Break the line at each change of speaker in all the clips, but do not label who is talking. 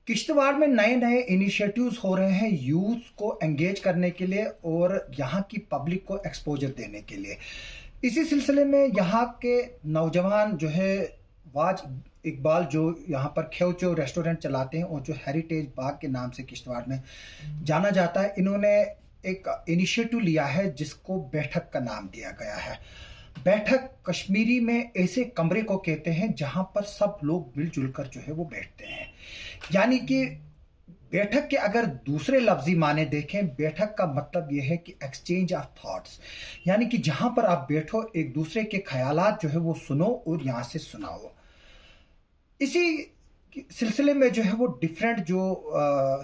किश्तवाड़ में नए नए इनिशिएटिव्स हो रहे हैं यूथ को एंगेज करने के लिए और यहाँ की पब्लिक को एक्सपोजर देने के लिए। इसी सिलसिले में यहाँ के नौजवान जो है वाज इकबाल जो यहाँ पर खेवचो रेस्टोरेंट चलाते हैं और जो हेरिटेज बाग के नाम से किश्तवाड़ में जाना जाता है, इन्होंने एक इनिशिएटिव लिया है जिसको बैठक का नाम दिया गया है। बैठक कश्मीरी में ऐसे कमरे को कहते हैं जहां पर सब लोग मिलजुल कर जो है वो बैठते हैं। यानी कि बैठक के अगर दूसरे लफ्जी माने देखें, बैठक का मतलब यह है कि एक्सचेंज ऑफ थॉट्स, यानी कि जहां पर आप बैठो एक दूसरे के ख्यालात जो है वो सुनो और यहां से सुनाओ। इसी सिलसिले में जो है वो डिफरेंट जो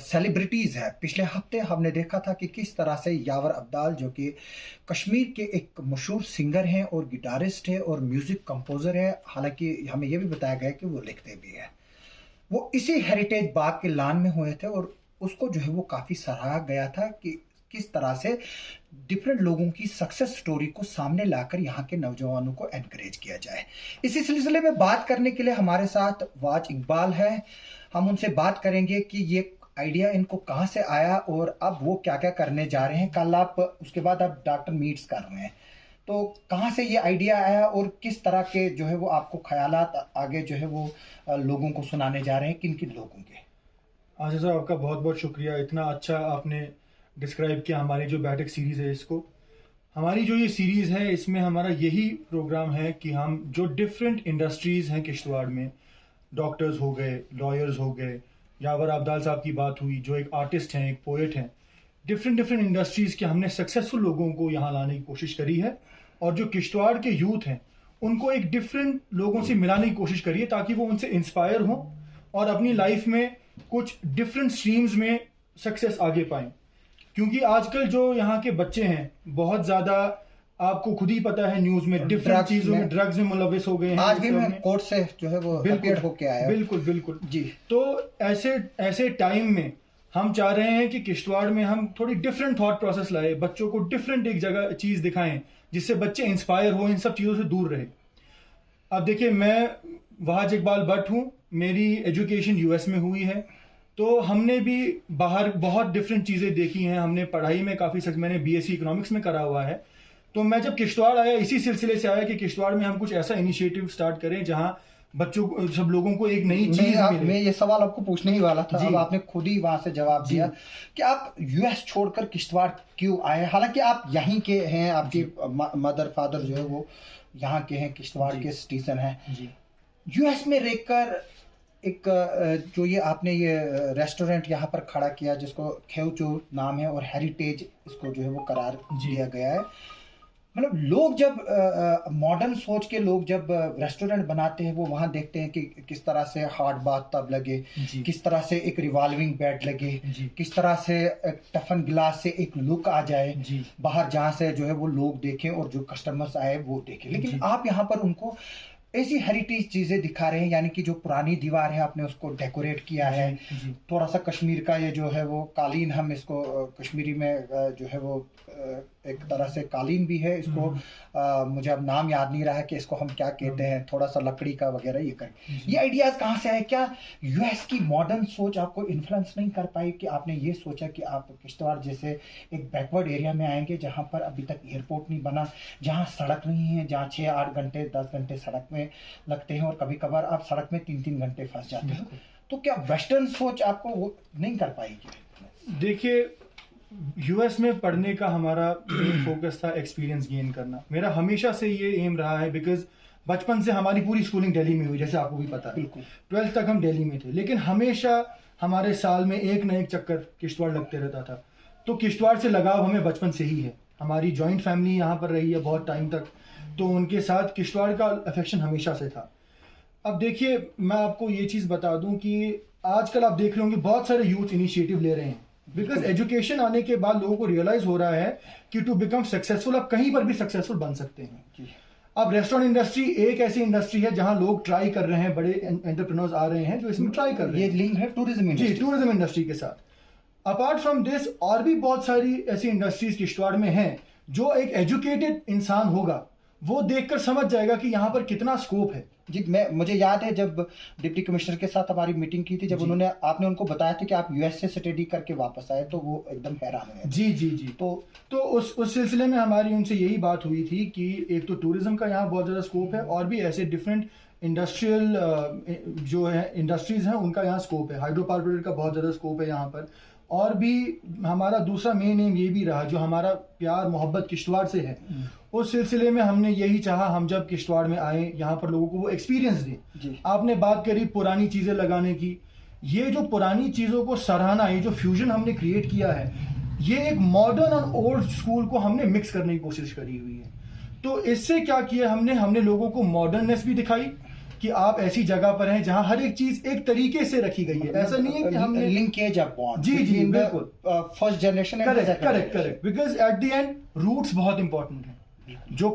सेलिब्रिटीज़ है, पिछले हफ्ते हमने देखा था कि किस तरह से यावर अब्दाल जो कि कश्मीर के एक मशहूर सिंगर हैं और गिटारिस्ट है और म्यूज़िक कंपोज़र है, हालांकि हमें यह भी बताया गया कि वो लिखते भी हैं, वो इसी हेरिटेज बाग के लान में हुए थे और उसको जो है वो काफ़ी सराहा गया था कि किस तरह से डिफरेंट लोगों की सक्सेस स्टोरी को सामने लाकर यहाँ के नौजवानों को एनकरेज किया जाए। इसी सिलसिले में बात करने के लिए हमारे साथ वाज इकबाल है। हम उनसे बात करेंगे कि ये आइडिया इनको कहाँ से आया और अब वो क्या क्या करने जा रहे हैं। कल आप उसके बाद आप डॉक्टर मीट्स कर रहे हैं, तो कहाँ से ये आइडिया आया और किस तरह के जो है वो आपको ख्यालात आगे जो है वो लोगों को सुनाने जा रहे हैं, किन किन लोगों के?
आज़िज़ साहब, आपका बहुत बहुत शुक्रिया, इतना अच्छा आपने डिस्क्राइब किया हमारी जो बैठक सीरीज़ है। इसको हमारी जो ये सीरीज़ है इसमें हमारा यही प्रोग्राम है कि हम जो डिफरेंट इंडस्ट्रीज़ हैं किश्तवाड़ में, डॉक्टर्स हो गए, लॉयर्स हो गए, यावर अब्दाल साहब की बात हुई जो एक आर्टिस्ट हैं, एक पोएट हैं, डिफरेंट इंडस्ट्रीज़ के हमने सक्सेसफुल लोगों को यहाँ लाने की कोशिश करी है और जो किश्तवाड़ के यूथ हैं उनको एक डिफरेंट लोगों से मिलाने की कोशिश करी है ताकि वो उनसे इंस्पायर हों और अपनी लाइफ में कुछ डिफरेंट स्ट्रीम्स में सक्सेस आगे पाएं। क्योंकि आजकल जो यहाँ के बच्चे हैं बहुत ज्यादा, आपको खुद ही पता है, न्यूज में डिफरेंट चीजों में, ड्रग्स में मुलविस हो गए हैं।
आज भी मैं कोर्ट से जो है वो बिल्कुल होके आया।
बिल्कुल
जी।
तो ऐसे टाइम में हम चाह रहे हैं कि किश्तवाड़ में हम थोड़ी डिफरेंट थॉट प्रोसेस लाए, बच्चों को डिफरेंट एक जगह चीज दिखाएं जिससे बच्चे इंस्पायर हो, इन सब चीजों से दूर रहे। अब देखिए, मैं वाज इकबाल भट्ट हूँ, मेरी एजुकेशन यूएस में हुई है, तो हमने भी बाहर बहुत डिफरेंट चीज़ें देखी हैं। हमने पढ़ाई में काफ़ी मैंने बीएससी इकोनॉमिक्स में करा हुआ है। तो मैं जब किश्तवाड़ आया, इसी सिलसिले से आया कि किश्तवाड़ में हम कुछ ऐसा इनिशिएटिव स्टार्ट करें जहां बच्चों को, सब लोगों को एक नई चीज मिले।
मैं ये सवाल आपको पूछने ही वाला था, अब आपने खुद ही वहां से जवाब दिया कि आप यूएस छोड़कर किश्तवाड़ क्यों आए। हालांकि आप यहीं के हैं, आपके मदर फादर जो है वो यहाँ के हैं, किश्तवाड़ के सिटीजन हैं। यूएस में रहकर एक जो ये आपने ये रेस्टोरेंट यहाँ पर खड़ा किया जिसको खेवचो नाम है और हेरिटेज इसको जो है वो करार दिया गया है, मतलब लोग जब मॉडर्न सोच के लोग जब रेस्टोरेंट बनाते हैं वो वहाँ देखते हैं कि किस तरह से हार्ड बाथ टब लगे, किस तरह से एक रिवॉल्विंग बेड लगे, किस तरह से एक टफन गिलास से एक लुक आ जाए बाहर, जहाँ से जो है वो लोग देखें और जो कस्टमर्स आए वो देखें। लेकिन आप यहाँ पर उनको ऐसी हेरिटेज चीजें दिखा रहे हैं, यानी कि जो पुरानी दीवार है आपने उसको डेकोरेट किया है, थोड़ा सा कश्मीर का ये जो है वो कालीन, हम इसको कश्मीरी में जो है वो एक तरह से कालीन भी है, इसको मुझे अब नाम याद नहीं रहा है कि इसको हम क्या कहते हैं, थोड़ा सा लकड़ी का वगैरह ये करें। ये आइडियाज कहाँ से आए? क्या यूएस की मॉडर्न सोच आपको इन्फ्लुएंस नहीं कर पाई कि आपने ये सोचा कि आप किश्तवाड़ जैसे एक बैकवर्ड एरिया में आएंगे जहाँ पर अभी तक एयरपोर्ट नहीं बना, जहाँ सड़क नहीं है, जहाँ 6-8 घंटे 10 घंटे सड़क में लगते हैं और कभी कभार आप सड़क में 3-3 घंटे फंस जाते हैं, तो क्या वेस्टर्न सोच आपको वो नहीं कर पाएगी?
देखिए, यूएस में पढ़ने का हमारा मेन फोकस था एक्सपीरियंस गेन करना। मेरा हमेशा से ये एम रहा है, बिकॉज बचपन से हमारी पूरी स्कूलिंग दिल्ली में हुई, जैसे आपको भी पता है। 12th तक हम दिल्ली में थे, लेकिन हमेशा हमारे साल में एक न एक चक्कर किश्तवाड़ लगते रहता था। तो किश्तवाड़ से लगाव हमें बचपन से ही है, हमारी जॉइंट फैमिली यहाँ पर रही है बहुत टाइम तक, तो उनके साथ किश्तवाड़ का अफेक्शन हमेशा से था। अब देखिए, मैं आपको ये चीज़ बता दूं कि आजकल आप देख रहे होंगे बहुत सारे यूथ इनिशिएटिव ले रहे हैं, बिकॉज एजुकेशन आने के बाद लोगों को रियलाइज हो रहा है कि टू बिकम सक्सेसफुल आप कहीं पर भी सक्सेसफुल बन सकते हैं। अब रेस्टोरेंट इंडस्ट्री एक ऐसी इंडस्ट्री है जहां लोग ट्राई कर रहे हैं, बड़े एंटरप्रेन्योर्स आ रहे हैं जो इसमें ट्राई कर रहे हैं।
ये लिंक है टूरिज्म
इंडस्ट्री के साथ। अपार्ट फ्रॉम दिस और भी बहुत सारी ऐसी इंडस्ट्रीज किश्तवाड़ में हैं जो एक एजुकेटेड इंसान होगा वो देखकर समझ जाएगा कि यहाँ पर कितना स्कोप है।
जी, मुझे याद है जब डिप्टी कमिश्नर के साथ हमारी मीटिंग की थी, जब आपने उनको बताया था कि आप यूएस से स्टडी करके वापस आए, तो वो एकदम हैरान हुए।
जी। तो उस सिलसिले में हमारी उनसे यही बात हुई थी कि एक तो टूरिज्म का यहाँ बहुत ज़्यादा स्कोप है, और भी ऐसे डिफरेंट इंडस्ट्रियल जो है इंडस्ट्रीज हैं उनका यहाँ स्कोप है। हाइड्रो पावर प्रोजेक्ट का बहुत ज़्यादा स्कोप है यहाँ पर। और भी हमारा दूसरा मेन एम ये भी रहा, जो हमारा प्यार मोहब्बत किश्तवाड़ से है, उस सिलसिले में हमने यही चाहा, हम जब किश्तवाड़ में आए यहाँ पर लोगों को वो एक्सपीरियंस दें। आपने बात करी पुरानी चीज़ें लगाने की, ये जो पुरानी चीज़ों को सराहना, ये जो फ्यूजन हमने क्रिएट किया है, ये एक मॉडर्न और ओल्ड स्कूल को हमने मिक्स करने की कोशिश करी हुई है। तो इससे क्या किया हमने लोगों को मॉडर्ननेस भी दिखाई कि आप ऐसी जगह पर हैं जहां हर एक चीज एक तरीके से रखी गई है। ऐसा नहीं है कि हमने
लिंकेज अप बॉन्ड।
जी बिल्कुल,
first generation.
Correct, because at the end roots बहुत इंपॉर्टेंट है। जो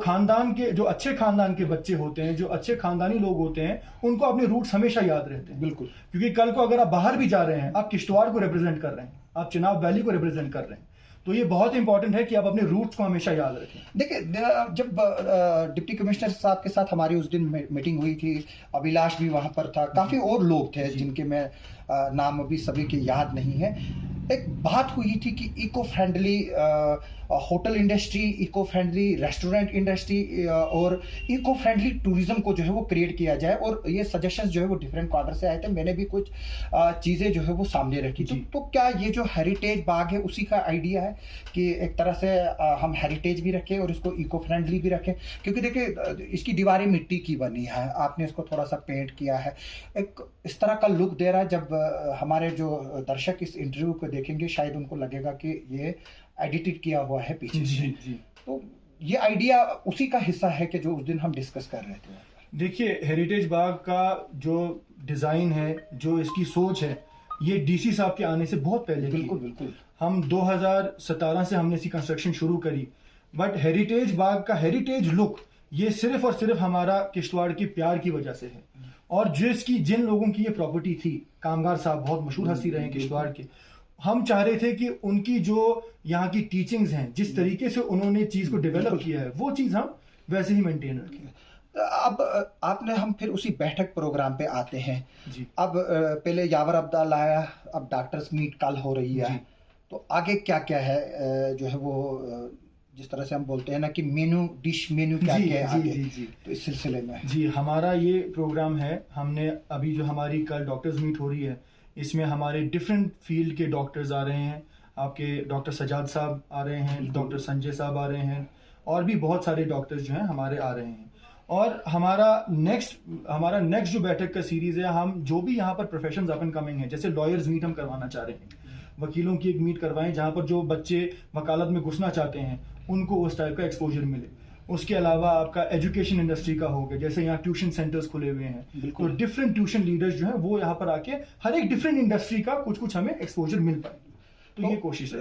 अच्छे खानदान के बच्चे होते हैं, जो अच्छे खानदानी लोग होते हैं, उनको अपने रूट्स हमेशा याद रहते हैं।
बिल्कुल,
क्योंकि कल को अगर आप बाहर भी जा रहे हैं, आप किश्तवाड़ को रिप्रेजेंट कर रहे हैं, आप चिनाब वैली को रिप्रेजेंट कर रहे हैं, तो ये बहुत इंपॉर्टेंट है कि आप अपने रूट्स को हमेशा याद रखें।
देखिए, जब डिप्टी कमिश्नर साहब के साथ हमारी उस दिन मीटिंग हुई थी, अभिलाष भी वहां पर था, काफी और लोग थे जिनके मैं नाम अभी सभी के याद नहीं है। एक बात हुई थी कि eco friendly hotel industry, eco friendly restaurant industry और इको फ्रेंडली टूरिज्म को जो है वो क्रिएट किया जाए, और ये सजेशंस जो है वो डिफरेंट क्वार्टर से आए थे। मैंने भी कुछ चीज़ें जो है वो सामने रखी। तो क्या ये जो हेरिटेज बाग है उसी का आइडिया है कि एक तरह से हम हेरिटेज भी रखें और इसको इको फ्रेंडली भी रखें? क्योंकि देखिए, इसकी दीवारें मिट्टी की बनी है, आपने इसको थोड़ा सा पेंट किया है, एक इस तरह का लुक दे रहा है। जब हमारे जो दर्शक इस इंटरव्यू को देखेंगे, शायद उनको लगेगा कि ये एडिटेड किया हुआ है पीछे से। तो ये आइडिया उसी का हिस्सा है कि जो उस दिन हम डिस्कस कर रहे थे।
देखिए, हेरिटेज बाग का जो डिजाइन है, जो इसकी सोच है, ये डीसी साहब के आने से बहुत पहले
बिल्कुल
हम 2017 से हमने इसकी कंस्ट्रक्शन शुरू करी। बट हेरिटेज बाग का हेरिटेज लुक ये सिर्फ और सिर्फ हमारा किश्तवाड़ के प्यार की वजह से है। और जिन लोगों की ये प्रॉपर्टी थी, कामगार साहब बहुत मशहूर हस्ती रहे किश्तवाड़ के, हम चाह रहे थे कि उनकी जो यहाँ की टीचिंग्स हैं, जिस तरीके से उन्होंने चीज को डेवलप किया है, वो चीज हम वैसे ही मेंटेन रखें।
अब आपने हम फिर उसी बैठक प्रोग्राम पे आते हैं
जी।
अब पहले यावर अब्दाल आया, अब डॉक्टर्स मीट कल हो रही है, तो आगे क्या क्या है जो है वो जिस तरह से हम बोलते हैं ना कि डिश मेन्यू क्या क्या है आगे? तो इस सिलसिले में
जी, हमारा ये प्रोग्राम है। हमने अभी जो हमारी कल डॉक्टर्स मीट हो रही है, इसमें हमारे डिफरेंट फील्ड के डॉक्टर्स आ रहे हैं। आपके डॉक्टर सजाद साहब आ रहे हैं, डॉक्टर संजय साहब आ रहे हैं, और भी बहुत सारे डॉक्टर्स जो हैं हमारे आ रहे हैं। और हमारा नेक्स्ट जो बैठक का सीरीज है, हम जो भी यहाँ पर प्रोफेशंस अप एंड कमिंग है, जैसे लॉयर्स मीट हम करवाना चाह रहे हैं, वकीलों की एक मीट करवाएं जहाँ पर जो बच्चे वकालत में घुसना चाहते हैं उनको उस टाइप का एक्सपोजर मिले। उसके अलावा आपका एजुकेशन इंडस्ट्री का हो गया, जैसे यहाँ ट्यूशन सेंटर्स खुले हुए हैं, तो डिफरेंट ट्यूशन लीडर्स जो हैं वो यहाँ पर आके हर एक डिफरेंट इंडस्ट्री का कुछ हमें एक्सपोजर मिल पाए। तो ये कोशिश है।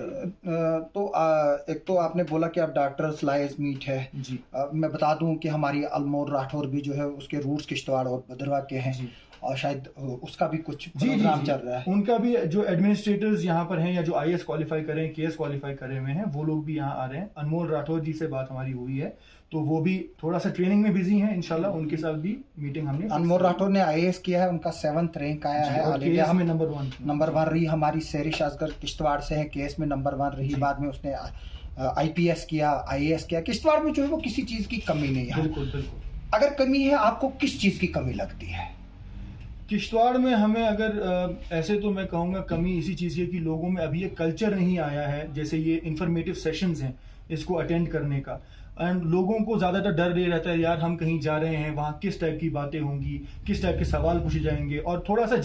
एक तो आपने बोला कि अब डॉक्टर्स लायर्स मीट है
जी।
मैं बता दूं कि हमारी अलमोर राठौर भी जो है उसके रूट्स किश्तवाड़ और भद्रवाह के हैं, और शायद उसका भी कुछ प्रोग्राम चल रहा है।
उनका भी जो एडमिनिस्ट्रेटर्स यहाँ पर हैं, या जो IAS क्वालिफाई करें, KS क्वालिफाई करे हुए हैं, वो लोग भी यहाँ आ रहे हैं। अनमोल राठौर जी से बात हमारी हुई है, तो वो भी थोड़ा सा ट्रेनिंग में बिजी हैं। इंशाल्लाह उनके साथ भी मीटिंग हमने।
अनमोल राठौर ने IAS किया है, उनका 7th रैंक आया है,
और KS में नंबर 1
रही। हमारी सेरिश असगर किश्तवाड़ से है, KS में नंबर 1 रही। बाद में उसने IPS किया, IAS किया। किश्तवाड़ में जो है वो किसी चीज की कमी नहीं है।
बिल्कुल।
अगर कमी है, आपको किस चीज की कमी लगती है?
किश्तवाड़ में हमें अगर ऐसे तो मैं कहूँगा कमी इसी चीज़ की कि लोगों में अभी ये कल्चर नहीं आया है, जैसे ये इंफॉर्मेटिव सेशंस हैं इसको अटेंड करने का। एंड लोगों को ज़्यादातर डर ये रहता है, यार हम कहीं जा रहे हैं, वहाँ किस टाइप की बातें होंगी, किस टाइप के सवाल पूछे जाएंगे, और थोड़ा सा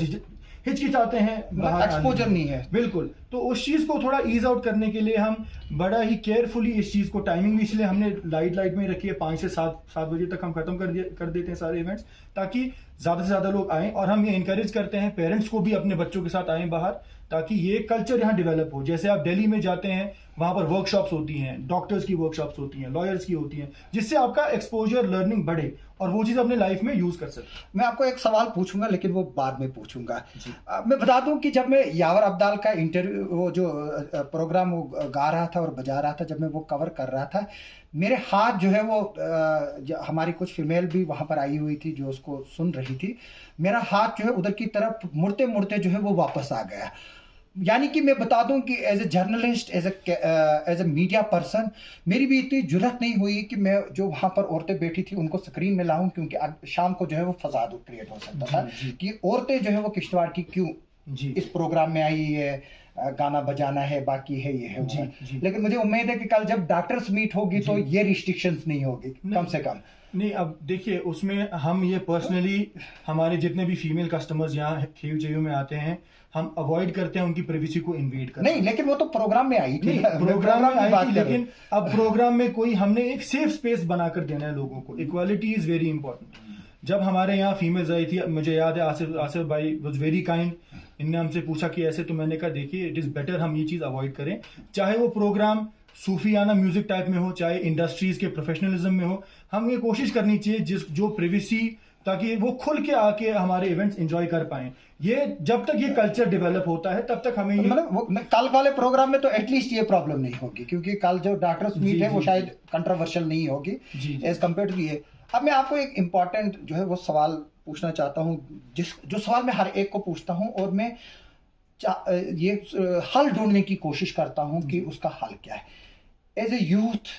हिचकिचाते हैं,
एक्सपोजर नहीं है।
बिल्कुल। तो उस चीज़ को थोड़ा ईज आउट करने के लिए हम बड़ा ही केयरफुली इस चीज़ को, टाइमिंग भी इसलिए हमने लाइट में रखी है, 5 से 7 बजे तक हम खत्म कर देते हैं सारे इवेंट्स, ताकि ज़्यादा से ज़्यादा लोग आएँ। और हम ये इंकरेज करते हैं पेरेंट्स को भी अपने बच्चों के साथ आएँ बाहर, ताकि ये कल्चर यहाँ डेवलप हो। जैसे आप दिल्ली में जाते हैं, वहाँ पर वर्कशॉप्स होती हैं, डॉक्टर्स की वर्कशॉप्स होती हैं, लॉयर्स की होती हैं, जिससे आपका एक्सपोजर लर्निंग बढ़े और वो चीज़ अपने लाइफ में यूज कर सकते।
मैं आपको एक सवाल पूछूंगा लेकिन वो बाद में पूछूंगा। मैं बता दूं कि जब मैं यावर अब्दाल का इंटरव्यू, वो जो प्रोग्राम वो गा रहा था और बजा रहा था, जब मैं वो कवर कर रहा था, मेरे हाथ जो है वो हमारी कुछ फीमेल भी वहां पर आई हुई थी जो उसको सुन रही थी, मेरा हाथ जो है उधर की तरफ मुड़ते मुड़ते जो है वो वापस आ गया। यानी कि मैं बता दूं कि as a journalist, as a media person, मेरी भी इतनी जुर्रत नहीं हुई कि मैं जो वहां पर औरतें बैठी थी उनको स्क्रीन में लाऊं, क्योंकि शाम को जो है वो फसाद क्रिएट हो सकता था कि औरतें जो है वो किश्तवाड़ की क्यों इस प्रोग्राम में आई है, गाना बजाना है, बाकी है, ये है, वो है। लेकिन मुझे उम्मीद है कि कल जब डॉक्टर्स मीट होगी तो ये रिस्ट्रिक्शंस नहीं होगी, कम से कम।
नहीं, अब देखिए उसमें हम ये पर्सनली हमारे जितने भी फीमेल कस्टमर्स यहाँ KUJU में आते हैं, हम अवॉइड करते हैं उनकी प्राइवेसी को इन्वेड करना।
नहीं, लेकिन वो तो प्रोग्राम में आई थी,
प्रोग्राम में आई थी, लेकिन अब प्रोग्राम में कोई हमने एक सेफ स्पेस बनाकर देना है लोगों को। Equality is very important. जब हमारे यहाँ फीमेल्स आई थी, मुझे याद है आसिफ भाई वाज वेरी काइंड, इनने हमसे पूछा कि ऐसे, तो मैंने कहा देखिए इट इज बेटर हम ये चीज अवॉइड करें, चाहे वो प्रोग्राम सूफियाना म्यूजिक टाइप में हो, चाहे इंडस्ट्रीज के प्रोफेशनलिज्म में हो, हम ये कोशिश करनी चाहिए जो प्रिवेसी, ताकि वो खुल के आके हमारे इवेंट्स एंजॉय कर पाए। ये जब तक ये कल्चर डेवलप होता है तब तक हमें
मतलब कल वाले प्रोग्राम में तो एटलीस्ट ये प्रॉब्लम नहीं होगी, क्योंकि कल जो डॉक्टर्स मीट है वो शायद कंट्रोवर्शियल नहीं होगी एज कम्पेयर टू ये। अब मैं आपको एक इम्पॉर्टेंट जो है वो सवाल पूछना चाहता हूँ, जो सवाल मैं हर एक को पूछता हूँ, और मैं ये हल ढूंढने की कोशिश करता हूँ कि उसका हल क्या है। एज ए यूथ,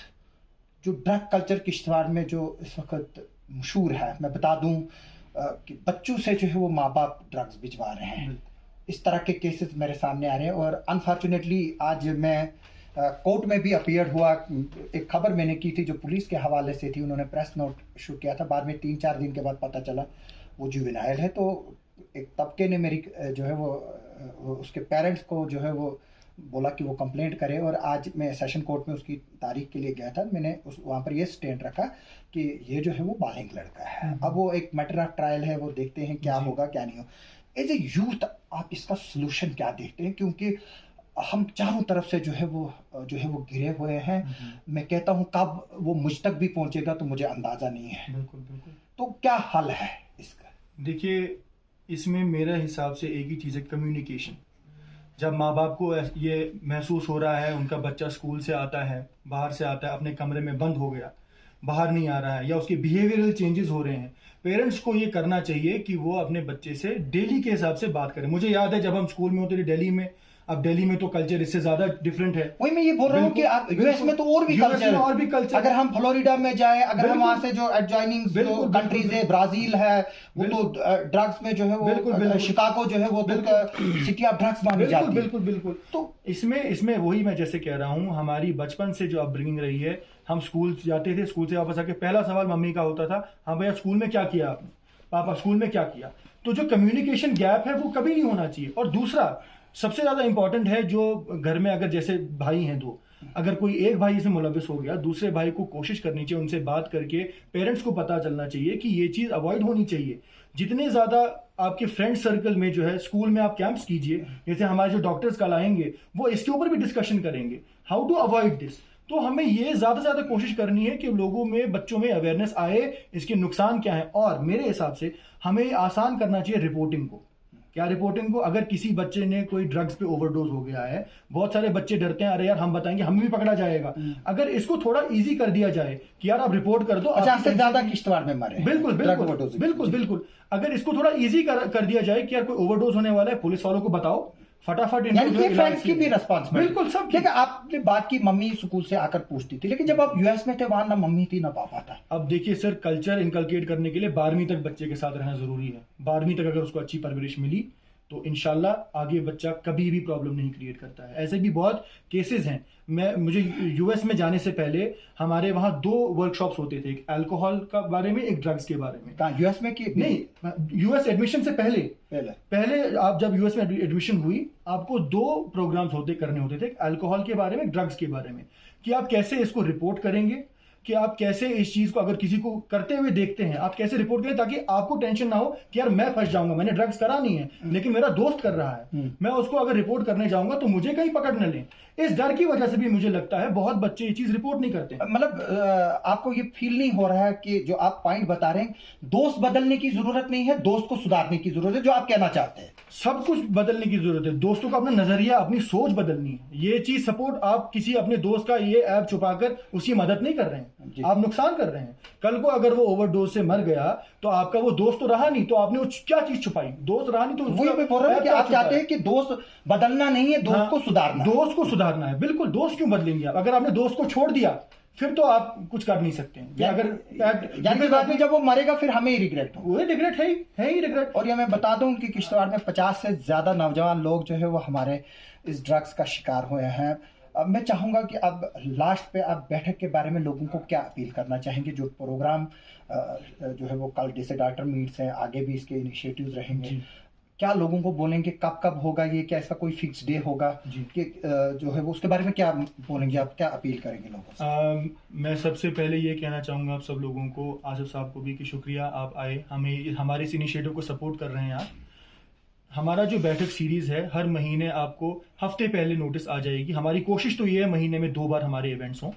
जो ड्रग कल्चर किश्तवाड़ में जो इस वक्त मशहूर है, मैं बता दूं कि बच्चों से जो है वो माँ बाप ड्रग्स भिजवा रहे हैं, इस तरह के केसेस मेरे सामने आ रहे हैं। और अनफॉर्चुनेटली आज मैं कोर्ट में भी अपीयर हुआ। एक खबर मैंने की थी जो पुलिस के हवाले से थी, उन्होंने प्रेस नोट इशू किया था, बाद में 3-4 दिन के बाद पता चला वो जुवेनाइल है। तो एक तबके ने मेरी जो है वो उसके पेरेंट्स को जो है वो बोला कि वो कंप्लेंट करे, और आज मैं सेशन कोर्ट में उसकी तारीख के लिए गया था। मैंने वहाँ पर ये स्टैंड रखा कि ये जो है वो बालिग लड़का है। अब वो एक मैटर ऑफ ट्रायल है, वो देखते हैं क्या होगा क्या नहीं हो। एज ए यूथ आप इसका सोल्यूशन क्या देखते हैं, क्योंकि हम चारों तरफ से जो है वो घिरे हुए हैं। मैं कहता हूँ कब वो मुझ तक भी पहुंचेगा तो मुझे अंदाजा नहीं है।
बिल्कुल बिल्कुल।
तो क्या हल है इसका?
देखिए, इसमें मेरे हिसाब से एक ही चीज़ है, कम्युनिकेशन। जब माँ बाप को ये महसूस हो रहा है उनका बच्चा स्कूल से आता है, बाहर से आता है, अपने कमरे में बंद हो गया, बाहर नहीं आ रहा है, या उसके बिहेवियरल चेंजेस हो रहे हैं, पेरेंट्स को ये करना चाहिए कि वो अपने बच्चे से डेली के हिसाब से बात करें। मुझे याद है जब हम स्कूल में होते थे दिल्ली में, अब दिल्ली में तो कल्चर इससे ज्यादा डिफरेंट है।
वही मैं ये बोल रहा हूँ कि यूएस में तो और भी कल्चर, अगर हम फ्लोरिडा में जाए, अगर हम वहां से जो एडजॉइनिंग कंट्रीज है, ब्राजील है, वो तो ड्रग्स में जो है वो शिकागो जो है वो सिटी ऑफ ड्रग्स मानी जाती है।
बिल्कुल बिल्कुल। तो इसमें वही मैं जैसे कह रहा हूँ, हमारी बचपन से जो अपब्रिंगिंग रही है, हम स्कूल जाते थे, स्कूल से वापस आके पहला सवाल मम्मी का होता था, हाँ भैया स्कूल में क्या किया आपने, पापा स्कूल में क्या किया। तो जो कम्युनिकेशन गैप है वो कभी नहीं होना चाहिए। और दूसरा सबसे ज्यादा इंपॉर्टेंट है, जो घर में अगर जैसे भाई हैं दो, अगर कोई एक भाई इसमें मुलविस हो गया, दूसरे भाई को कोशिश करनी चाहिए, उनसे बात करके पेरेंट्स को पता चलना चाहिए कि ये चीज अवॉइड होनी चाहिए। जितने ज्यादा आपके फ्रेंड सर्कल में जो है, स्कूल में आप कैंप्स कीजिए, जैसे हमारे जो डॉक्टर्स कल आएंगे वो इसके ऊपर भी डिस्कशन करेंगे, हाउ टू अवॉइड दिस। तो हमें ये ज्यादा से ज्यादा कोशिश करनी है कि लोगों में, बच्चों में अवेयरनेस आए, इसके नुकसान क्या है। और मेरे हिसाब से हमें आसान करना चाहिए रिपोर्टिंग को। क्या रिपोर्टिंग को? अगर किसी बच्चे ने कोई ड्रग्स पे ओवरडोज हो गया है, बहुत सारे बच्चे डरते हैं, अरे यार हम बताएंगे हमें भी पकड़ा जाएगा। अगर इसको थोड़ा इजी कर दिया जाए कि यार आप रिपोर्ट कर दो,
50 से ज्यादा किश्तवाड़ में मरे।
बिल्कुल बिल्कुल बिल्कुल बिल्कुल। अगर इसको थोड़ा इजी कर दिया जाए कि यार कोई ओवरडोज होने वाला है, पुलिस वालों को बताओ फटाफट।
फ्रेंड्स की भी रिस्पांसिबिलिटी।
बिल्कुल सब।
लेकिन आपने बात की मम्मी स्कूल से आकर पूछती थी, लेकिन जब आप यूएस में थे वहां ना मम्मी थी ना पापा था।
अब देखिए सर, कल्चर इनकलकेट करने के लिए 12वीं तक बच्चे के साथ रहना जरूरी है। 12वीं तक अगर उसको अच्छी परवरिश मिली तो इंशाल्लाह आगे बच्चा कभी भी प्रॉब्लम नहीं क्रिएट करता है। ऐसे भी बहुत केसेस हैं। मुझे यूएस में जाने से पहले हमारे वहां 2 वर्कशॉप्स होते थे, एक अल्कोहल का बारे में, एक ड्रग्स के बारे में।
कहाँ, यूएस में? कि
नहीं, यूएस एडमिशन से पहले आप जब यूएस में एडमिशन हुई, आपको 2 प्रोग्राम्स करने होते थे, अल्कोहल के बारे में, ड्रग्स के बारे में, कि आप कैसे इसको रिपोर्ट करेंगे, कि आप कैसे इस चीज को अगर किसी को करते हुए देखते हैं आप कैसे रिपोर्ट करें, ताकि आपको टेंशन ना हो कि यार मैं फंस जाऊंगा, मैंने ड्रग्स करा नहीं है लेकिन मेरा दोस्त कर रहा है, मैं उसको अगर रिपोर्ट करने जाऊंगा तो मुझे कहीं पकड़ न लें। इस डर की वजह से भी मुझे लगता है बहुत बच्चे ये चीज रिपोर्ट नहीं करते।
मतलब आपको ये फील नहीं हो रहा है कि जो आप पॉइंट बता रहे हैं, दोस्त बदलने की जरूरत नहीं है, दोस्त को सुधारने की जरूरत है, जो आप कहना चाहते हैं?
सब कुछ बदलने की जरूरत है, दोस्तों का अपना नजरिया अपनी सोच बदलनी है। ये चीज सपोर्ट आप किसी अपने दोस्त का ये ऐप छुपाकर उसकी मदद नहीं कर रहे हैं, आप नुकसान कर रहे हैं। कल को अगर वो ओवरडोज से मर गया तो आपका वो दोस्त तो रहा नहीं, तो आपने वो क्या चीज छुपाई? दोस्त रहा नहीं तो
वही मैं बोल रहा हूं कि आप चाहते हैं कि दोस्त बदलना नहीं है, दोस्त को सुधारना,
दोस्त को सुधारना है। बिल्कुल, दोस्त क्यों बदलेंगे आप? अगर आपने दोस्त को छोड़ दिया फिर तो आप कुछ कर नहीं सकते हैं। अगर
यानी बात में जब वो मरेगा फिर हमें ही रिग्रेट हो,
वही रिग्रेट है ही रिग्रेट।
और ये मैं बता दूं कि किश्तवाड़ में 50 से ज्यादा नौजवान लोग जो है वो हमारे इस ड्रग्स का शिकार हुए हैं। अब मैं चाहूंगा कि अब लास्ट पे आप बैठक के बारे में लोगों को क्या अपील करना चाहेंगे? जो प्रोग्राम जो है वो कल जैसे डॉक्टर मीट्स हैं, आगे भी इसके इनिशिएटिव्स रहेंगे, क्या लोगों को बोलेंगे? कब कब होगा ये? क्या इसका कोई फिक्स डे होगा कि जो है वो उसके बारे में क्या बोलेंगे आप, क्या अपील करेंगे लोगों से?
मैं सबसे पहले ये कहना चाहूँगा आप सब लोगों को, आसिफ साहब को भी, कि शुक्रिया आप आए, हमें हमारे इस इनिशिएटिव को सपोर्ट कर रहे हैं आप। हमारा जो बैठक सीरीज़ है हर महीने आपको हफ्ते पहले नोटिस आ जाएगी। हमारी कोशिश तो ये है महीने में 2 बार हमारे इवेंट्स हों।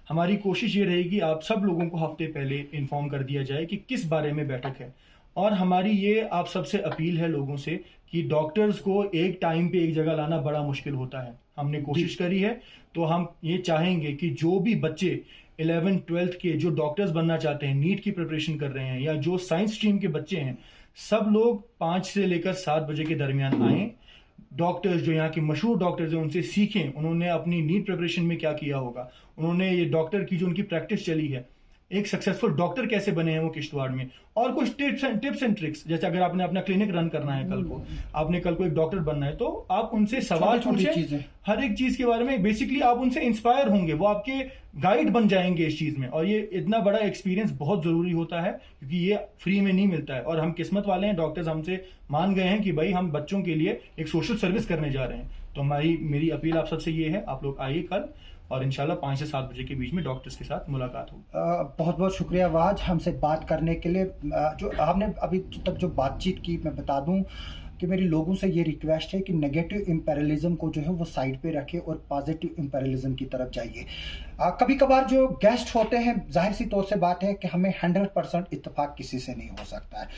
हमारी कोशिश ये रहेगी आप सब लोगों को हफ्ते पहले इन्फॉर्म कर दिया जाए कि किस बारे में बैठक है। और हमारी ये आप सबसे अपील है लोगों से कि डॉक्टर्स को एक टाइम पे एक जगह लाना बड़ा मुश्किल होता है। हमने कोशिश करी है, तो हम ये चाहेंगे कि जो भी बच्चे 11th 12th के जो डॉक्टर्स बनना चाहते हैं, नीट की प्रिपरेशन कर रहे हैं, या जो साइंस स्ट्रीम के बच्चे हैं, सब लोग 5 से लेकर 7 बजे के दरमियान आएँ। डॉक्टर्स जो यहाँ के मशहूर डॉक्टर्स हैं उनसे सीखें, उन्होंने अपनी नीट प्रिपरेशन में क्या किया होगा, उन्होंने ये डॉक्टर की जो उनकी प्रैक्टिस चली है, एक सक्सेसफुल डॉक्टर कैसे बने हैं वो किश्तवाड़ में, और कुछ टिप्स एंड ट्रिक्स। जैसे अगर आपने अपना क्लिनिक रन करना है, कल को आपने कल को एक डॉक्टर बनना है, तो आप उनसे सवाल पूछें हर एक चीज के बारे में। बेसिकली आप उनसे इंस्पायर होंगे, वो आपके गाइड बन जाएंगे इस चीज में। और ये इतना बड़ा एक्सपीरियंस बहुत जरूरी होता है क्योंकि ये फ्री में नहीं मिलता है। और हम किस्मत वाले हैं, डॉक्टर्स हमसे मान गए हैं कि भाई हम बच्चों के लिए एक सोशल सर्विस करने जा रहे हैं। तो मेरी अपील आप सबसे ये है, आप लोग आइए कल, और इंशाल्लाह 5 से 7 बजे के बीच में डॉक्टर्स के साथ मुलाकात होगी।
बहुत बहुत शुक्रिया वाज हमसे बात करने के लिए। जो आपने अभी तक जो बातचीत की, मैं बता दूं कि मेरी लोगों से ये रिक्वेस्ट है कि नेगेटिव इंपेरियलिज्म को जो है वो साइड पे रखें और पॉजिटिव इंपेरियलिज्म की तरफ जाइए। कभी कभार जो गेस्ट होते हैं, जाहिर सी तौर से बात है कि हमें 100% इत्तेफाक किसी से नहीं हो सकता है।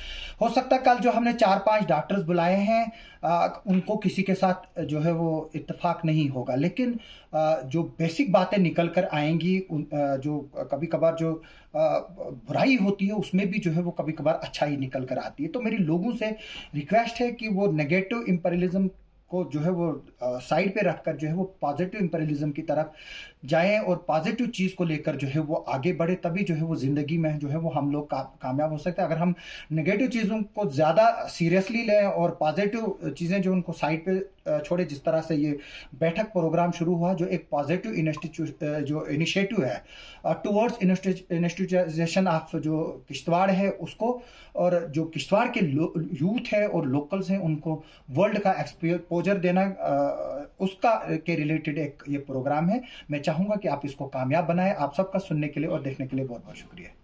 हो सकता है कल जो हमने 4-5 डॉक्टर्स बुलाए हैं उनको किसी के साथ जो है वो इत्तेफाक नहीं होगा, लेकिन जो बेसिक बातें निकल कर आएंगी, जो कभी कभार जो बुराई होती है उसमें भी जो है वो कभी कभार अच्छाई निकल कर आती है। तो मेरी लोगों से रिक्वेस्ट है कि वो नेगेटिव इंपेरियलिज्म को जो है वो साइड पे रखकर जो है वो पॉजिटिव इंपेरियलिज्म की तरफ जाएं और पॉजिटिव चीज़ को लेकर जो है वो आगे बढ़े, तभी जो है वो ज़िंदगी में जो है वो हम लोग कामयाब हो सकते हैं। अगर हम नेगेटिव चीज़ों को ज़्यादा सीरियसली लें और पॉजिटिव चीज़ें जो उनको साइड पे छोड़े, जिस तरह से ये बैठक प्रोग्राम शुरू हुआ, जो एक पॉजिटिव जो इनिशिएटिव है टुवर्ड्स इंस्टीट्यूशनाइजेशन ऑफ जो किश्तवाड़ है उसको, और जो किश्तवाड़ के यूथ है और लोकल्स हैं उनको वर्ल्ड का एक्सपोजर देना, उसका के रिलेटेड एक ये प्रोग्राम है। मैं चाहूँगा कि आप इसको कामयाब बनाएं। आप सबका सुनने के लिए और देखने के लिए बहुत बहुत शुक्रिया।